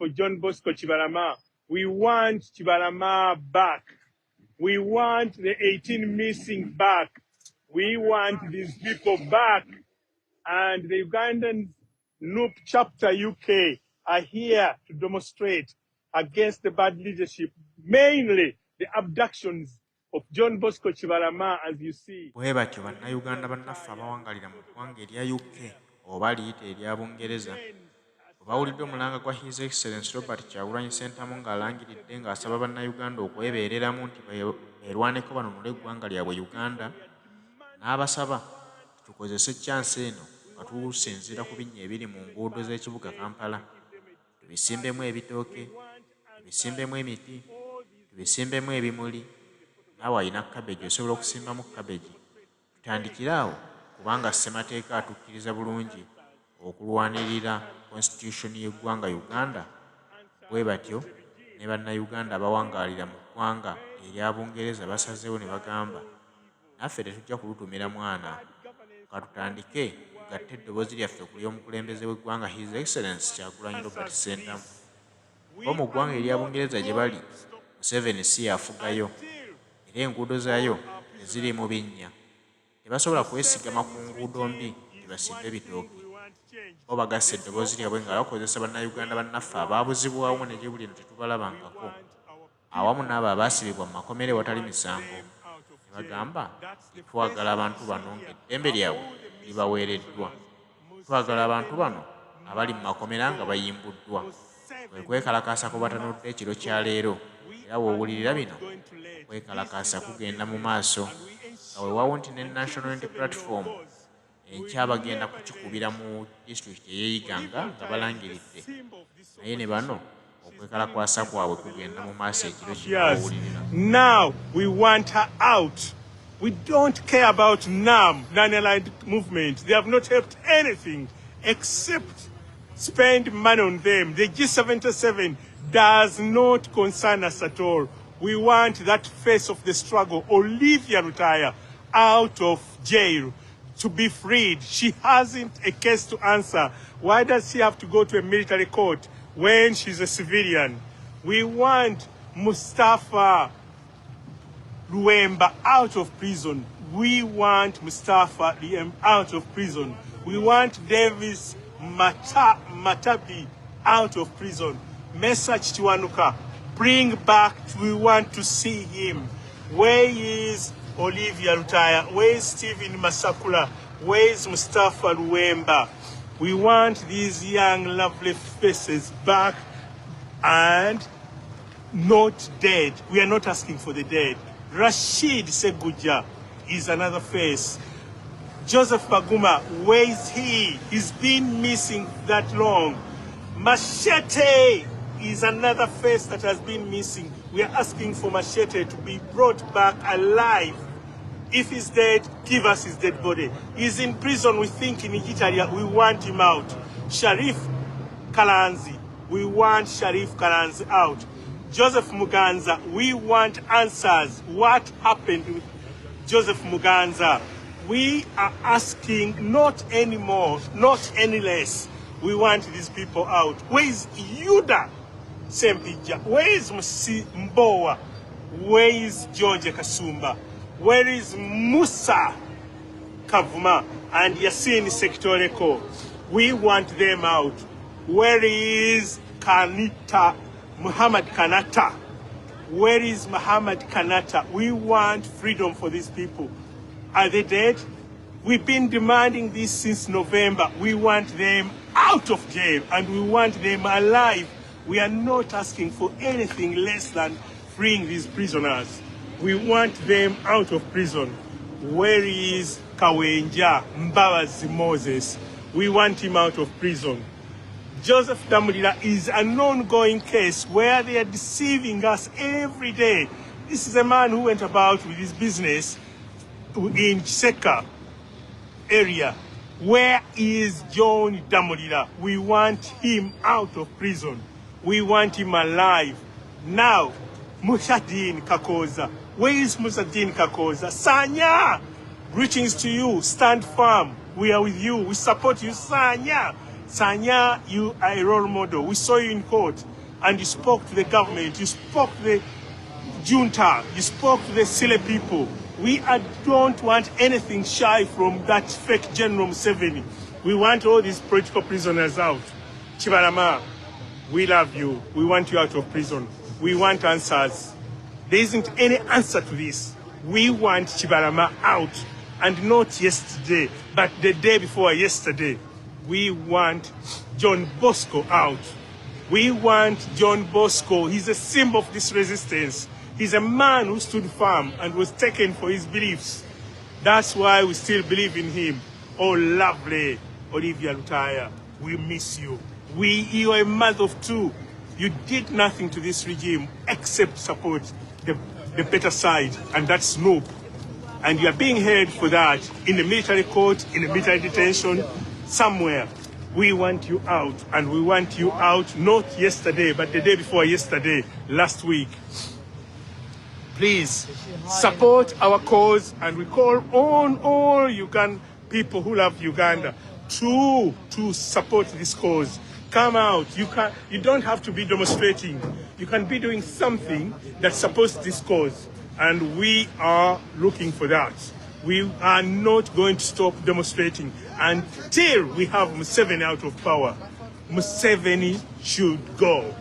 for John Bosco Chibalama. We want Chibalama back. We want the 18 missing back. We want these people back. And the Ugandan NUP chapter UK are here to demonstrate against the bad leadership, mainly the abductions of John Bosco Chibalama, as you see. Bwe batyo bannayuganda bannaffe abawangalira mu ggwanga erya UK oba liyita erya Bungereza bawulidde omulanga gwa His Excellency Robert Kyagulanyi Ssentamu ng'alangiridde ng'asaba bannayuganda okwebeereramu nti beerwaneko banunule eggwanga lyabwe Uganda, n'abasaba tukozese chance eno nga tusinziira ku binnya ebiri mu nguudo z'ekibuga Kampala, tubisimbemu ebitooke, tubisimbemu emiti, tubisimbemu ebimuli. Naawe alina kabeji osobola okusimbamu kabeji. Tutandikire awo kubanga ssemateeka atukkiriza bulungi okulwanirira constitution y'eggwanga Uganda. Bwe batyo ne bannayuganda abawangaalira mu ggwanga erya Bungereza basazeewo ne bagamba naffe tetujja kulutumira mwana, katutandike tugatte eddoboozi lyaffe ku ly'omukulembeze w'eggwanga His Excellency Kyagulanyi Robert Ssentamu. Bo mu ggwanga erya Bungereza gye bali Museveni si yafugayo era enguudo zaayo teziri mu binnya. Tebasobola kwesigama ku nguudo mbi tebasimbe ebitooke. Bo bagasse eddoboozi lyabwe nga bakozesa bannayuganda bannaffe abaabuzibwamu ne gye buli eno tetubalabangako, awamu n'abo abaasibibwa mu makomera ewatali misango. Ne bagamba twagala abantu bano ng'eddembe lyabwe libaweereddwa. Twagala abantu bano abali mu makomera nga bayimbuddwa. Okwekalakaasa kubatanudde ekiro kya leero era woowulirira bino okwekalakaasa kugenda mu maaso nga weewawo nti ne National Unity Platform enkya bagenda kukikubira mu disitulikiti ey'Eyiganga nga balangiridde, naye ne bano okwekalakaasa kwabwe kugenda mu maaso ekiro kibawoowulirira. Now we want her out. We don't care about NAM, non-aligned movement. They have not helped anything except spend money on them. The G77 does not concern us at all. We want that face of the struggle, Olivia Rutaya, out of jail, to be freed. She hasn't a case to answer. Why does she have to go to a military court when she's a civilian? We want Mustafa Luemba out of prison. We want Mustafa Luemba out of prison. We want Davis Matabi out of prison. Message to Anuka, bring back, we want to see him. Where is Olivia Rutaya? Where is Stephen Masakula? Where is Mustafa Luemba? We want these young lovely faces back and not dead. We are not asking for the dead. Rashid Seguja is another face. Joseph Baguma, where is he? He's been missing that long. Machete is another face that has been missing. We are asking for Machete to be brought back alive. If he's dead, give us his dead body. He's in prison, we think, in Italy. We want him out. Sharif Kalanzi, we want Sharif Kalanzi out. Joseph Muganza, we want answers. What happened with Joseph Muganza? We are asking not any more, not any less. We want these people out. Where is Yuda Sempija? Where is Mbowa? Where is George Kasumba? Where is Musa Kavuma and Yasin Sektoreko? We want them out. Where is Muhammad Kanata? Where is Muhammad Kanata? We want freedom for these people. Are they dead? We've been demanding this since November. We want them out of jail and we want them alive. We are not asking for anything less than freeing these prisoners. We want them out of prison. Where is Kawenja Mbabazi Moses? We want him out of prison. Joseph Damulira is an ongoing case where they are deceiving us every day. This is a man who went about with his business in Seka area. Where is John Damulira? We want him out of prison. We want him alive. Now, Musadin Kakoza. Where is Musadin Kakoza? Sanya! Greetings to you. Stand firm. We are with you. We support you. Sanya! Sanya, you are a role model. We saw you in court and you spoke to the government, you spoke to the junta, you spoke to the Sile people. We don't want anything shy from that fake General Museveni. We want all these political prisoners out. Chibalama, we love you. We want you out of prison. We want answers. There isn't any answer to this. We want Chibalama out, and not yesterday, but the day before yesterday. We want John Bosco out. We want John Bosco. He's a symbol of this resistance. He's a man who stood firm and was taken for his beliefs. That's why we still believe in him. Oh, lovely Olivia Lutaya, we miss you. You are a mother of two. You did nothing to this regime except support the better side, and that's Snoop. And you are being held for that in the military court, in the military detention, somewhere. We want you out, and we want you out not yesterday, but the day before yesterday, last week. Please support our cause, and we call on all Ugandan people who love Uganda to support this cause. Come out. You don't have to be demonstrating. You can be doing something that supports this cause, and we are looking for that. We are not going to stop demonstrating until we have Museveni out of power. Museveni should go.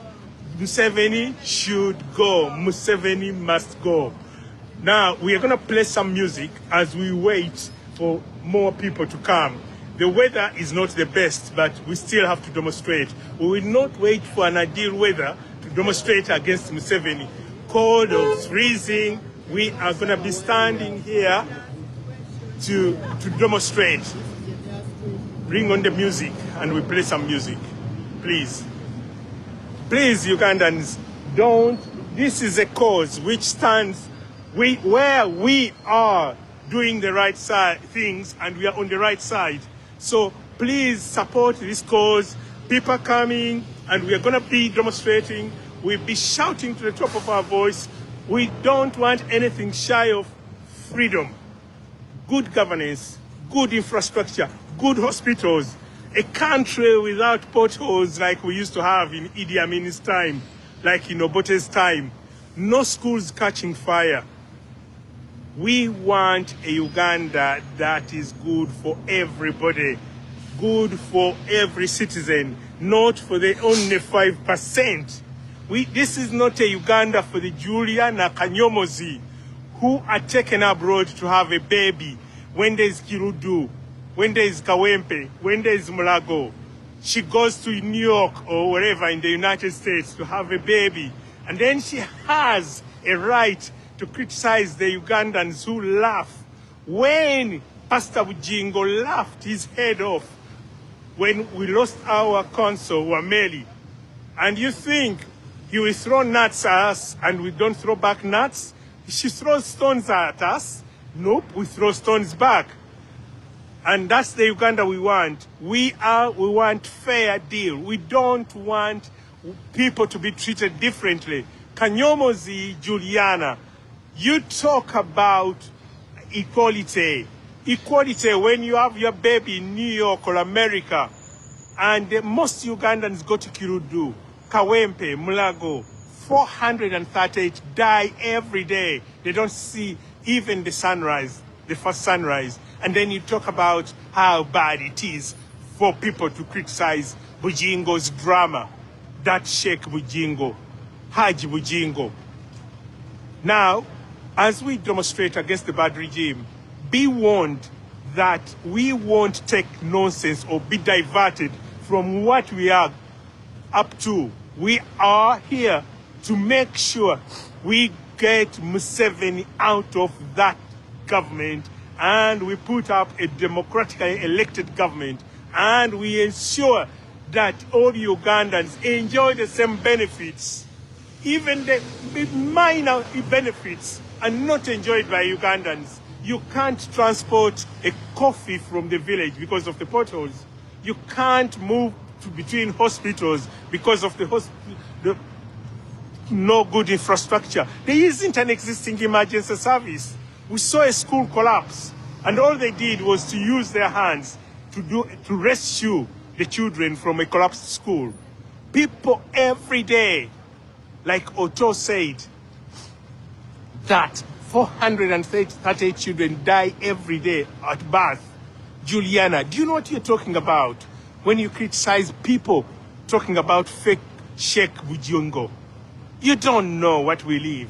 Museveni should go. Museveni must go. Now, we are going to play some music as we wait for more people to come. The weather is not the best, but we still have to demonstrate. We will not wait for an ideal weather to demonstrate against Museveni. Cold or freezing, we are going to be standing here to demonstrate. Bring on the music and we play some music, please. Please, Ugandans, don't. This is a cause which stands where we are doing the right things and we are on the right side. So please support this cause. People are coming and we are going to be demonstrating. We'll be shouting to the top of our voice. We don't want anything shy of freedom, good governance, good infrastructure, good hospitals, a country without potholes like we used to have in Idi Amin's time, like in Obote's time, no schools catching fire. We want a Uganda that is good for everybody, good for every citizen, not for the only 5%. This is not a Uganda for the Juliana Kanyomozi who are taken abroad to have a baby. When there is Kirudu, when there is Kawempe, when there is Mulago, she goes to New York or wherever in the United States to have a baby. And then she has a right to criticize the Ugandans who laugh. When Pastor Bujingo laughed his head off when we lost our consul, Wameli, and you think he will throw nuts at us and we don't throw back nuts? She throws stones at us. Nope, we throw stones back. And that's the Uganda we want. We want fair deal. We don't want people to be treated differently. Kanyomozi, Juliana, you talk about equality. Equality when you have your baby in New York or America, and most Ugandans go to Kirudu, Kawempe, Mulago, 438 die every day. They don't see even the sunrise, the first sunrise. And then you talk about how bad it is for people to criticize Bujingo's drama, that Sheikh Bujingo, Haji Bujingo. Now, as we demonstrate against the bad regime, be warned that we won't take nonsense or be diverted from what we are up to. We are here to make sure we get Museveni out of that government and we put up a democratically elected government and we ensure that all Ugandans enjoy the same benefits. Even the minor benefits are not enjoyed by Ugandans. You can't transport a coffee from the village because of the potholes. You can't move between hospitals because of the no good infrastructure. There isn't an existing emergency service. We saw a school collapse, and all they did was to use their hands to rescue the children from a collapsed school. People every day, like Otto said, that 438 children die every day at birth. Juliana, do you know what you're talking about when you criticize people talking about fake Sheikh Bujongo? You don't know what we live.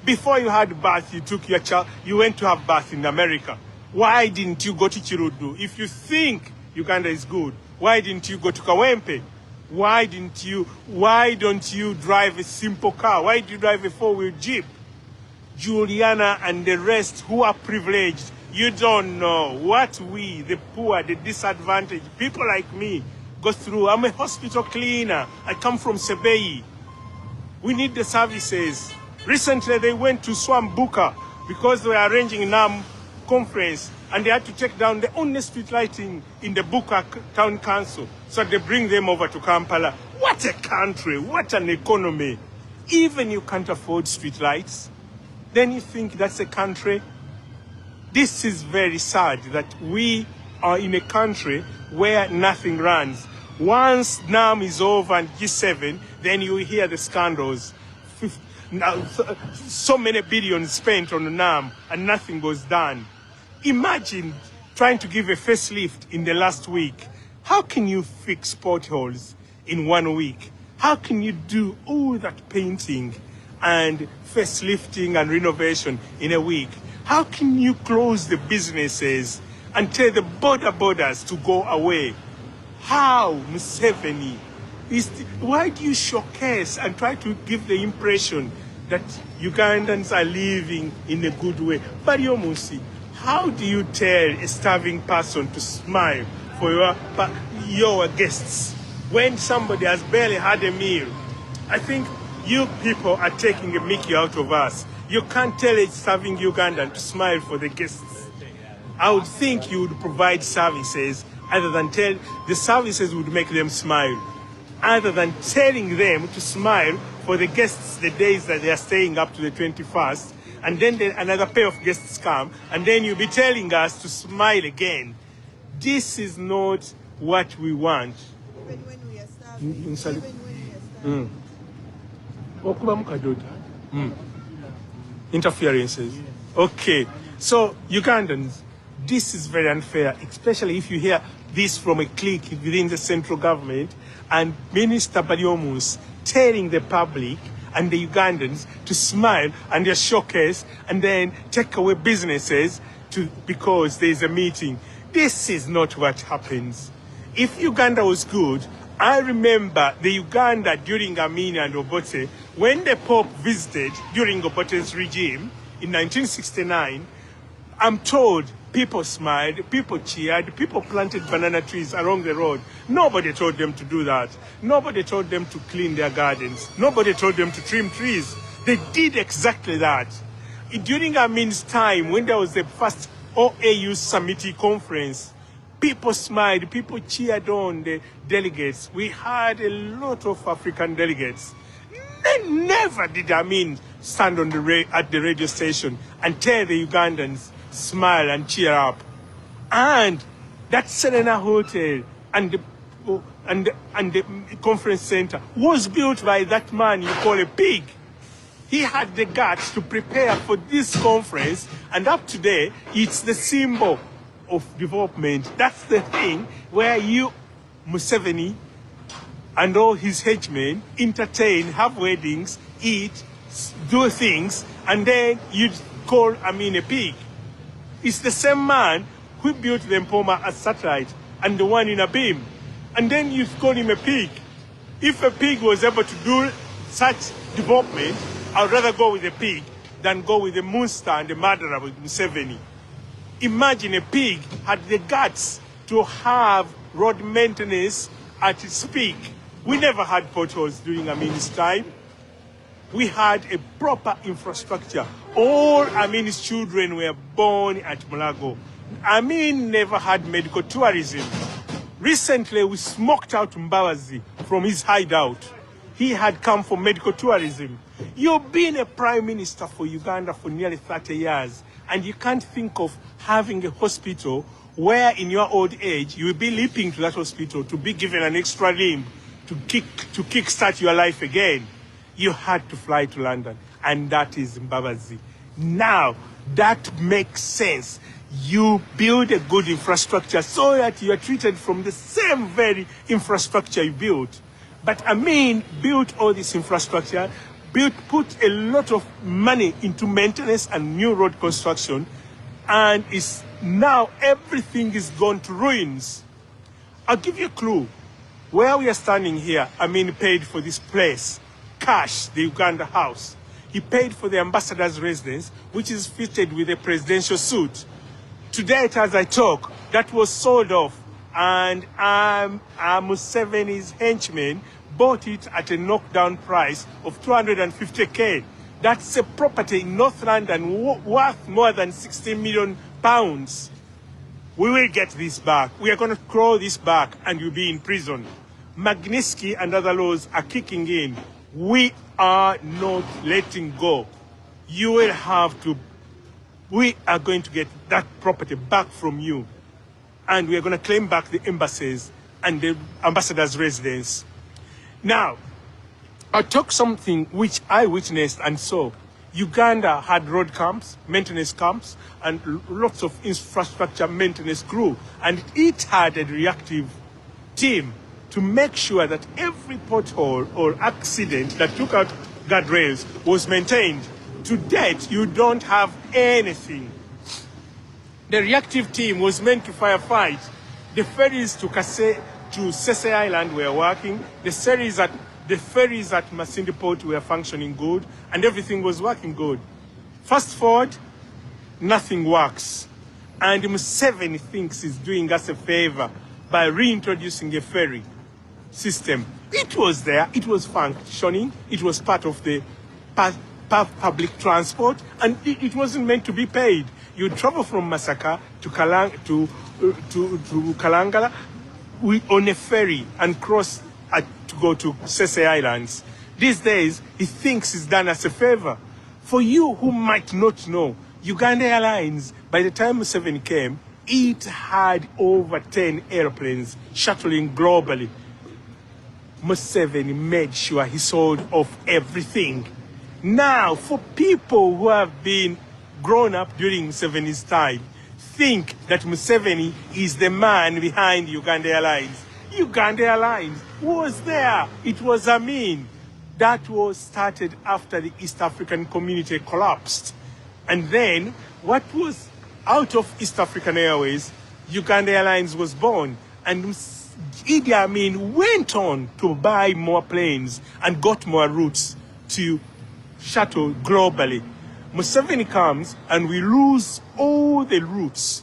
Before you had birth, you took your child, you went to have birth in America. Why didn't you go to Chirudu? If you think Uganda is good, why didn't you go to Kawempe? Why don't you drive a simple car? Why do you drive a four-wheel Jeep? Juliana and the rest who are privileged, you don't know what we, the poor, the disadvantaged, people like me, go through. I'm a hospital cleaner. I come from Sebei. We need the services. Recently, they went to Swambuka because they were arranging a NAM conference, and they had to take down the only street lighting in the Buka Town Council. So they bring them over to Kampala. What a country, what an economy. Even you can't afford street lights, then you think that's a country? This is very sad that we are in a country where nothing runs. Once NAM is over and G7, then you hear the scandals. So many billions spent on the NAM and nothing was done. Imagine trying to give a facelift in the last week. How can you fix potholes in 1 week? How can you do all that painting and facelifting and renovation in a week? How can you close the businesses and tell the borders to go away? How, Museveni? Why do you showcase and try to give the impression that Ugandans are living in a good way? Bariomusi, how do you tell a starving person to smile for your guests when somebody has barely had a meal? I think you people are taking a mickey out of us. You can't tell a starving Ugandan to smile for the guests. I would think you would provide services other than the services would make them smile, other than telling them to smile for the guests the days that they are staying up to the 21st, and then another pair of guests come, and then you'll be telling us to smile again. This is not what we want. Even when we are starving. Interferences. Okay. So, Ugandans, this is very unfair, especially if you hear this from a clique within the central government and Minister Bariomus telling the public and the Ugandans to smile and their showcase and then take away businesses because there's a meeting. This is not what happens. If Uganda was good, I remember the Uganda during Amini and Obote, when the Pope visited during Obote's regime in 1969, I'm told people smiled, people cheered, people planted banana trees along the road. Nobody told them to do that. Nobody told them to clean their gardens. Nobody told them to trim trees. They did exactly that. During Amin's time, when there was the first OAU Summit conference, people smiled, people cheered on the delegates. We had a lot of African delegates. Never did Amin stand on at the radio station and tell the Ugandans, smile and cheer up. And that Serena Hotel and the conference center was built by that man you call a pig. He had the guts to prepare for this conference, and up today, it's the symbol of development. That's the thing where you, Museveni, and all his henchmen entertain, have weddings, eat, do things, and then you call Amin a pig. It's the same man who built the Mpoma as satellite and the one in Abim. And then you call him a pig. If a pig was able to do such development, I'd rather go with a pig than go with a monster and a murderer with Museveni. Imagine a pig had the guts to have road maintenance at its peak. We never had potholes during Amin's time. We had a proper infrastructure. All Amin's children were born at Mulago. Amin never had medical tourism. Recently, we smoked out Mbabazi from his hideout. He had come for medical tourism. You've been a prime minister for Uganda for nearly 30 years, and you can't think of having a hospital where in your old age you will be leaping to that hospital to be given an extra limb to kickstart your life again. You had to fly to London, and that is Mbabazi. Now, that makes sense. You build a good infrastructure so that you are treated from the same very infrastructure you built. But Amin built all this infrastructure, put a lot of money into maintenance and new road construction, and now everything is gone to ruins. I'll give you a clue. Where we are standing here, Amin paid for this place, cash, the Uganda house. He paid for the ambassador's residence, which is fitted with a presidential suite. Today, as I talk, that was sold off, and Museveni's henchmen bought it at a knockdown price of 250k. That's a property in North London worth more than 60 million pounds. We will get this back. We are going to claw this back, and you'll be in prison. Magnitsky and other laws are kicking in. We are not letting go. You will have to. We are going to get that property back from you. And we are going to claim back the embassies and the ambassador's residence. Now, I'll talk something which I witnessed and saw. Uganda had road camps, maintenance camps, and lots of infrastructure maintenance crew. And it had a reactive team to make sure that every pothole or accident that took out guardrails was maintained. To date, you don't have anything. The reactive team was meant to firefight. The ferries to Sese Island were working. The ferries at Masindi Port were functioning good, and everything was working good. Fast forward, nothing works. And Museveni thinks he's doing us a favor by reintroducing a ferry system. It was there, it was functioning, it was part of the public transport, and it wasn't meant to be paid. You travel from Masaka to Kalangala on a ferry and cross to go to Sese Islands. These days, he thinks it's done us a favor. For you who might not know, Uganda Airlines, by the time Museveni came, it had over 10 airplanes shuttling globally. Museveni made sure he sold off everything. Now, for people who have been grown up during Museveni's time, think that Museveni is the man behind Uganda Airlines. Uganda Airlines was there. It was Amin. That was started after the East African community collapsed. And then what was out of East African Airways, Uganda Airlines was born. And Idi Amin went on to buy more planes and got more routes to shuttle globally. Museveni comes and we lose all the routes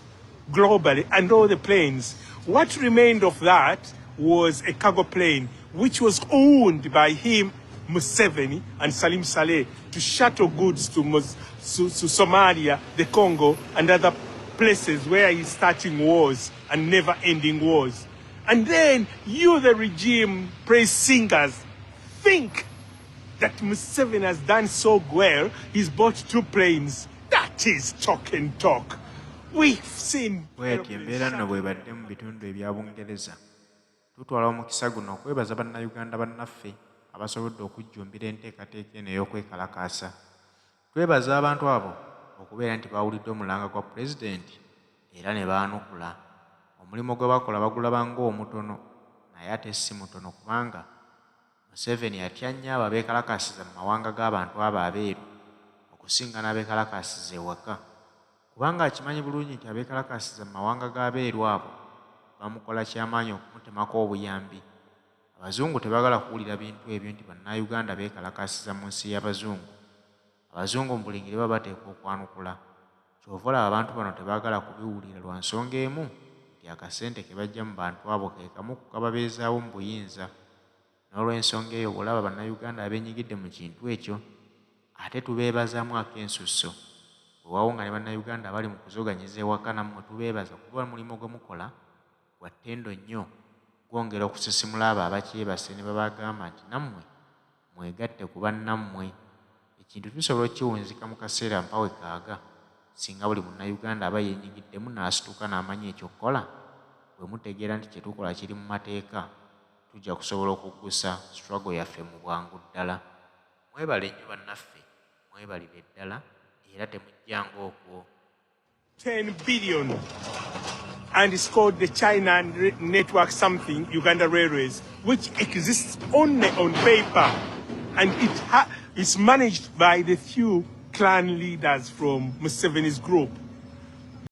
globally and all the planes. What remained of that was a cargo plane which was owned by him, Museveni, and Salim Saleh to shuttle goods to Somalia, the Congo, and other places where he's starting wars and never-ending wars. And then you, the regime praise singers, think that Museveni has done so well, he's bought 2 planes. That is talk and talk. We've seen... Embeera nno bw'ebadde mu bitundu ebya Bungereza. Tutwala omukisa guno okwebaza bannayuganda bannaffe abasobodde okujjumbira enteekateeka eno ey'okwekalakaasa. Twebaza abantu abo okubeera nti baawulidde omulanga gwa pulezidenti era ne baanukula. Omulimu gwe bakola bagulaba ng'omutono, naye ate si mutono kubanga Museveni atya nnyo abo abeekalakaasiza mu mawanga g'abantu abo abeeru okusinga n'abeekalakaasiza ewaka. Kubanga akimanyi bulungi nti abeekalakaasiza mu mawanga g'abeeru abo bamukola kyamaanyi okumutemako obuyambi. Abazungu tebaagala kuwulira bintu ebyo nti bannayuganda beekalakaasiza mu nsi y'Abazungu. Abazungu mu buli ngeri baba bateekwa okwanukula. Kyova olaba abantu bano tebaagala kubiwulira lwa nsonga emu nti akasente ke bajja mu bantu abo ke kamu ku kababeezaawo mu buyinza. N'olw'ensonga eyo bw'olaba bannayuganda abeenyigidde mu kintu ekyo, ate tubeebazaamu ak'ensusso. Weewaawo nga ne bannayuganda abali mu kuzoganyiza ewaka nammwe tubeebaza kuba mulimu gwe mukola gwa ttendo nnyo, gwongera okusisimula abo abakyebase ne babagamba nti nammwe mwegatte ku bannammwe. Ekintu tusobola okkiwunzika mu kaseera mpawe kaaga singa buli munnayuganda aba yeenyigiddemu n'asituka n'amanya ekyokukola, bwe mutegeera nti kye tukola kiri mu mateeka, tujja kusobola okuggusa struggle yaffe mu bwangu ddala. Mwebale nnyo bannaffe, mwebalire ddala era temujjanga okwo. 10 billion. And it's called the China Network something, Uganda Railways, which exists only on paper. And it's managed by the few clan leaders from Museveni's group.